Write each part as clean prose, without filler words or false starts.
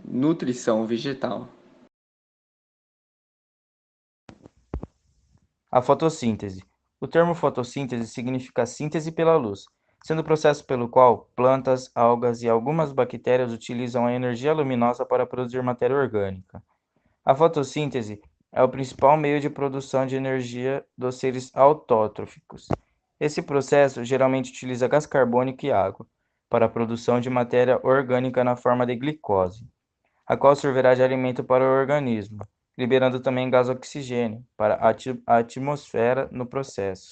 nutrição vegetal. A fotossíntese. O termo fotossíntese significa síntese pela luz, sendo o processo pelo qual plantas, algas e algumas bactérias utilizam a energia luminosa para produzir matéria orgânica. A fotossíntese é o principal meio de produção de energia dos seres autótrofos. Esse processo geralmente utiliza gás carbônico e água para a produção de matéria orgânica na forma de glicose, a qual servirá de alimento para o organismo, liberando também gás oxigênio para a atmosfera no processo.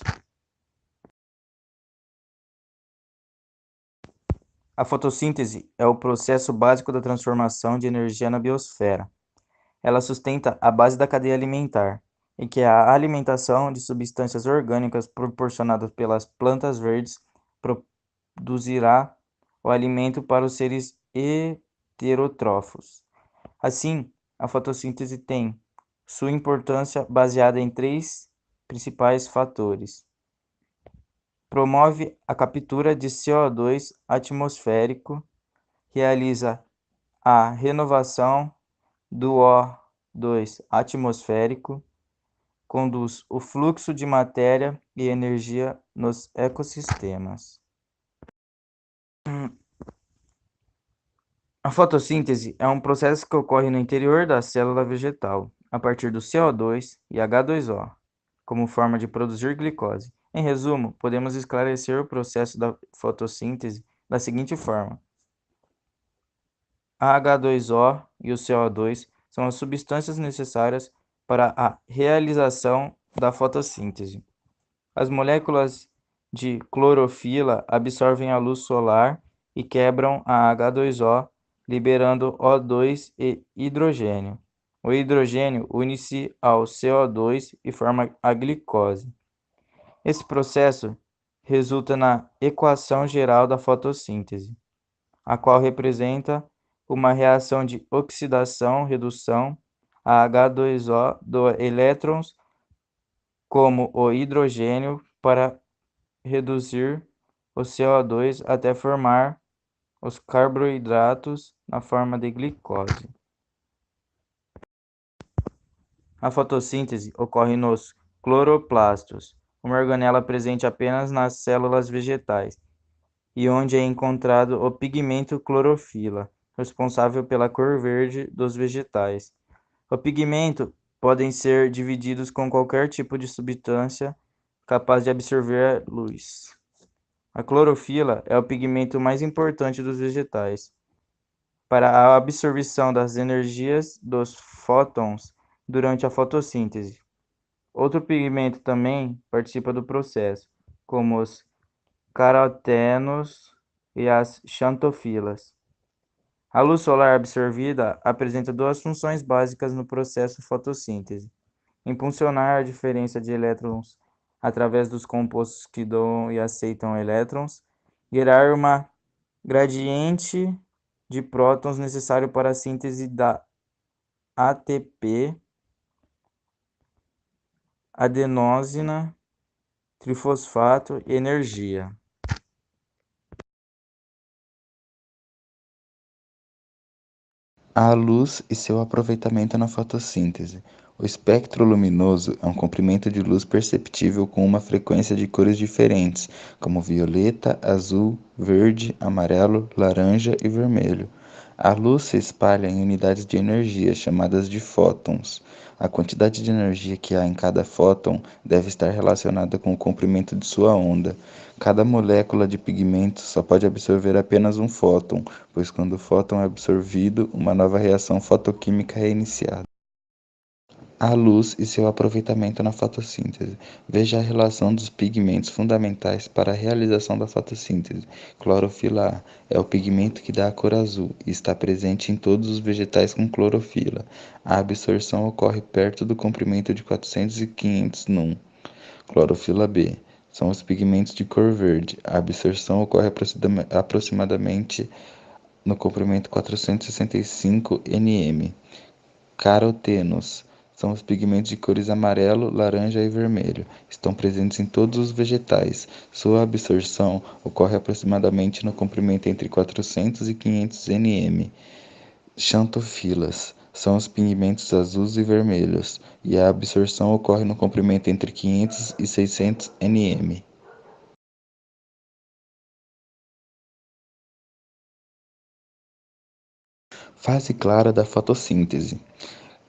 A fotossíntese é o processo básico da transformação de energia na biosfera. Ela sustenta a base da cadeia alimentar, em que a alimentação de substâncias orgânicas proporcionadas pelas plantas verdes produzirá o alimento para os seres heterótrofos. Assim, a fotossíntese tem sua importância baseada em três principais fatores. Promove a captura de CO2 atmosférico, realiza a renovação do O2 atmosférico, conduz o fluxo de matéria e energia nos ecossistemas. A fotossíntese é um processo que ocorre no interior da célula vegetal, a partir do CO2 e H2O, como forma de produzir glicose. Em resumo, podemos esclarecer o processo da fotossíntese da seguinte forma: a H2O e o CO2 são as substâncias necessárias para a realização da fotossíntese. As moléculas de clorofila absorvem a luz solar e quebram a H2O, liberando O2 e hidrogênio. O hidrogênio une-se ao CO2 e forma a glicose. Esse processo resulta na equação geral da fotossíntese, a qual representa uma reação de oxidação-redução a H2O do elétrons como o hidrogênio para reduzir o CO2 até formar os carboidratos na forma de glicose. A fotossíntese ocorre nos cloroplastos, uma organela presente apenas nas células vegetais, e onde é encontrado o pigmento clorofila, responsável pela cor verde dos vegetais. O pigmento podem ser divididos com qualquer tipo de substância capaz de absorver a luz. A clorofila é o pigmento mais importante dos vegetais para a absorção das energias dos fótons durante a fotossíntese. Outro pigmento também participa do processo, como os carotenos e as xantofilas. A luz solar absorvida apresenta duas funções básicas no processo fotossíntese: impulsionar a diferença de elétrons através dos compostos que doam e aceitam elétrons, gerar uma gradiente de prótons necessário para a síntese da ATP, adenosina, trifosfato e energia. A luz e seu aproveitamento na fotossíntese. O espectro luminoso é um comprimento de luz perceptível com uma frequência de cores diferentes, como violeta, azul, verde, amarelo, laranja e vermelho. A luz se espalha em unidades de energia, chamadas de fótons. A quantidade de energia que há em cada fóton deve estar relacionada com o comprimento de sua onda. Cada molécula de pigmento só pode absorver apenas um fóton, pois quando o fóton é absorvido, uma nova reação fotoquímica é iniciada. A luz e seu aproveitamento na fotossíntese. Veja a relação dos pigmentos fundamentais para a realização da fotossíntese. Clorofila A é o pigmento que dá a cor azul e está presente em todos os vegetais com clorofila. A absorção ocorre perto do comprimento de 400 e 500 num. Clorofila B são os pigmentos de cor verde. A absorção ocorre aproximadamente no comprimento 465 nm. Carotenos são os pigmentos de cores amarelo, laranja e vermelho. Estão presentes em todos os vegetais. Sua absorção ocorre aproximadamente no comprimento entre 400 e 500 nm. Xantofilas são os pigmentos azuis e vermelhos, e a absorção ocorre no comprimento entre 500 e 600 nm. Fase clara da fotossíntese.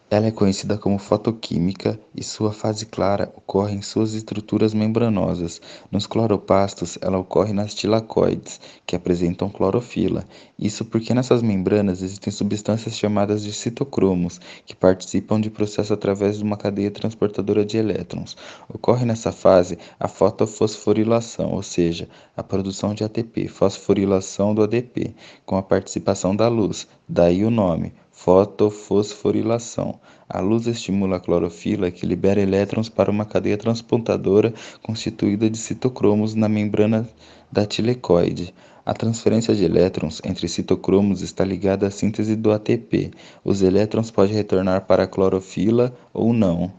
Ela é conhecida como fotoquímica e sua fase clara ocorre em suas estruturas membranosas. Nos cloroplastos, ela ocorre nas tilacoides, que apresentam clorofila. Isso porque nessas membranas existem substâncias chamadas de citocromos, que participam de processo através de uma cadeia transportadora de elétrons. Ocorre nessa fase a fotofosforilação, ou seja, a produção de ATP, fosforilação do ADP, com a participação da luz, daí o nome. Fotofosforilação. A luz estimula a clorofila, que libera elétrons para uma cadeia transportadora constituída de citocromos na membrana da tilecoide. A transferência de elétrons entre citocromos está ligada à síntese do ATP. Os elétrons podem retornar para a clorofila ou não.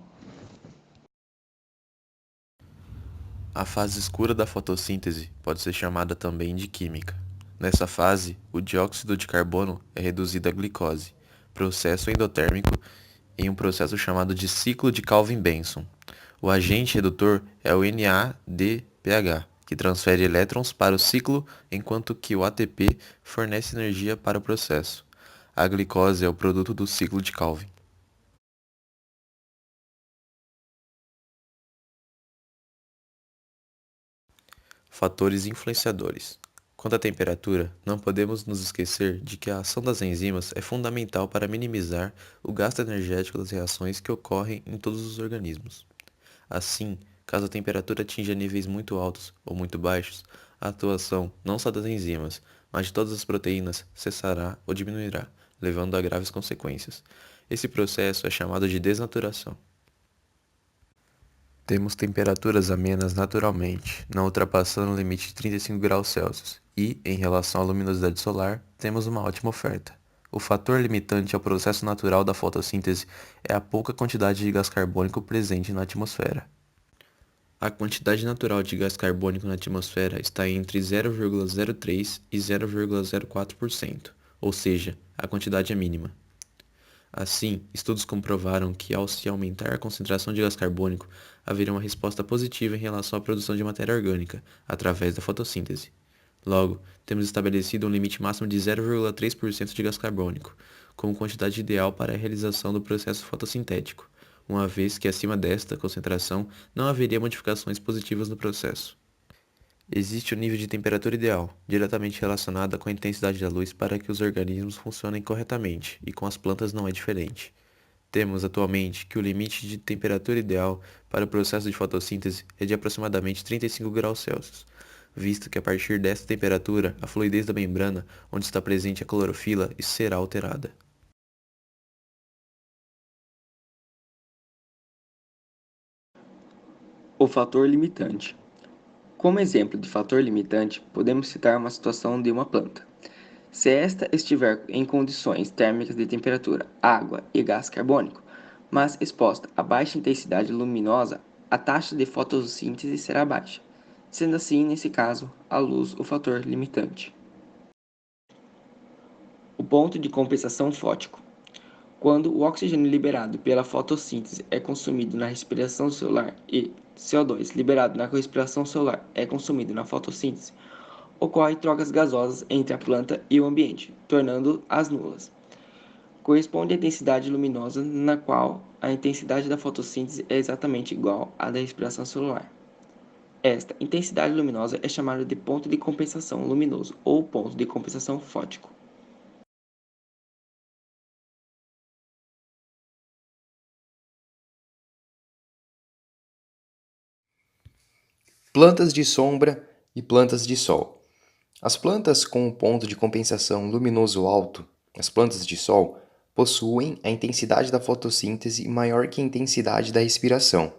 A fase escura da fotossíntese pode ser chamada também de química. Nessa fase, o dióxido de carbono é reduzido à glicose, processo endotérmico, em um processo chamado de ciclo de Calvin-Benson. O agente redutor é o NADPH, que transfere elétrons para o ciclo, enquanto que o ATP fornece energia para o processo. A glicose é o produto do ciclo de Calvin. Fatores influenciadores. Quanto à temperatura, não podemos nos esquecer de que a ação das enzimas é fundamental para minimizar o gasto energético das reações que ocorrem em todos os organismos. Assim, caso a temperatura atinja níveis muito altos ou muito baixos, a atuação não só das enzimas, mas de todas as proteínas cessará ou diminuirá, levando a graves consequências. Esse processo é chamado de desnaturação. Temos temperaturas amenas naturalmente, não ultrapassando o limite de 35 graus Celsius, e, em relação à luminosidade solar, temos uma ótima oferta. O fator limitante ao processo natural da fotossíntese é a pouca quantidade de gás carbônico presente na atmosfera. A quantidade natural de gás carbônico na atmosfera está entre 0,03 e 0,04%, ou seja, a quantidade é mínima. Assim, estudos comprovaram que ao se aumentar a concentração de gás carbônico, haverá uma resposta positiva em relação à produção de matéria orgânica, através da fotossíntese. Logo, temos estabelecido um limite máximo de 0,3% de gás carbônico, como quantidade ideal para a realização do processo fotossintético, uma vez que acima desta concentração não haveria modificações positivas no processo. Existe o nível de temperatura ideal, diretamente relacionada com a intensidade da luz para que os organismos funcionem corretamente, e com as plantas não é diferente. Temos atualmente que o limite de temperatura ideal para o processo de fotossíntese é de aproximadamente 35 graus Celsius, visto que a partir desta temperatura a fluidez da membrana onde está presente a clorofila será alterada. O fator limitante. Como exemplo de fator limitante, podemos citar uma situação de uma planta. Se esta estiver em condições térmicas de temperatura, água e gás carbônico, mas exposta a baixa intensidade luminosa, a taxa de fotossíntese será baixa, sendo assim, nesse caso, a luz o fator limitante. O ponto de compensação fótico. Quando o oxigênio liberado pela fotossíntese é consumido na respiração celular e CO2 liberado na respiração celular é consumido na fotossíntese, ocorre trocas gasosas entre a planta e o ambiente, tornando-as nulas. Corresponde à intensidade luminosa, na qual a intensidade da fotossíntese é exatamente igual à da respiração celular. Esta intensidade luminosa é chamada de ponto de compensação luminoso ou ponto de compensação fótico. Plantas de sombra e plantas de sol. As plantas com um ponto de compensação luminoso alto, as plantas de sol, possuem a intensidade da fotossíntese maior que a intensidade da respiração,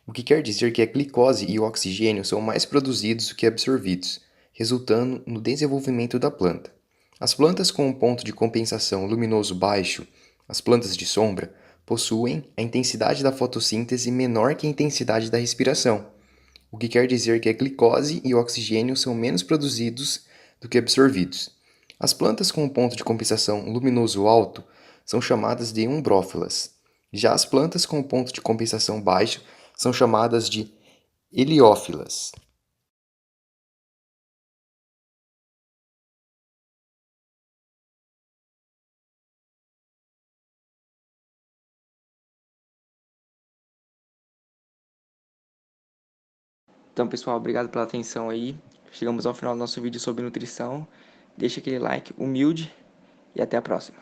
o que quer dizer que a glicose e o oxigênio são mais produzidos do que absorvidos, resultando no desenvolvimento da planta. As plantas com um ponto de compensação luminoso baixo, as plantas de sombra, possuem a intensidade da fotossíntese menor que a intensidade da respiração, o que quer dizer que a glicose e o oxigênio são menos produzidos do que absorvidos. As plantas com ponto de compensação luminoso alto são chamadas de umbrófilas. Já as plantas com ponto de compensação baixo são chamadas de heliófilas. Então, pessoal, obrigado pela atenção aí. Chegamos ao final do nosso vídeo sobre nutrição. Deixa aquele like humilde e até a próxima.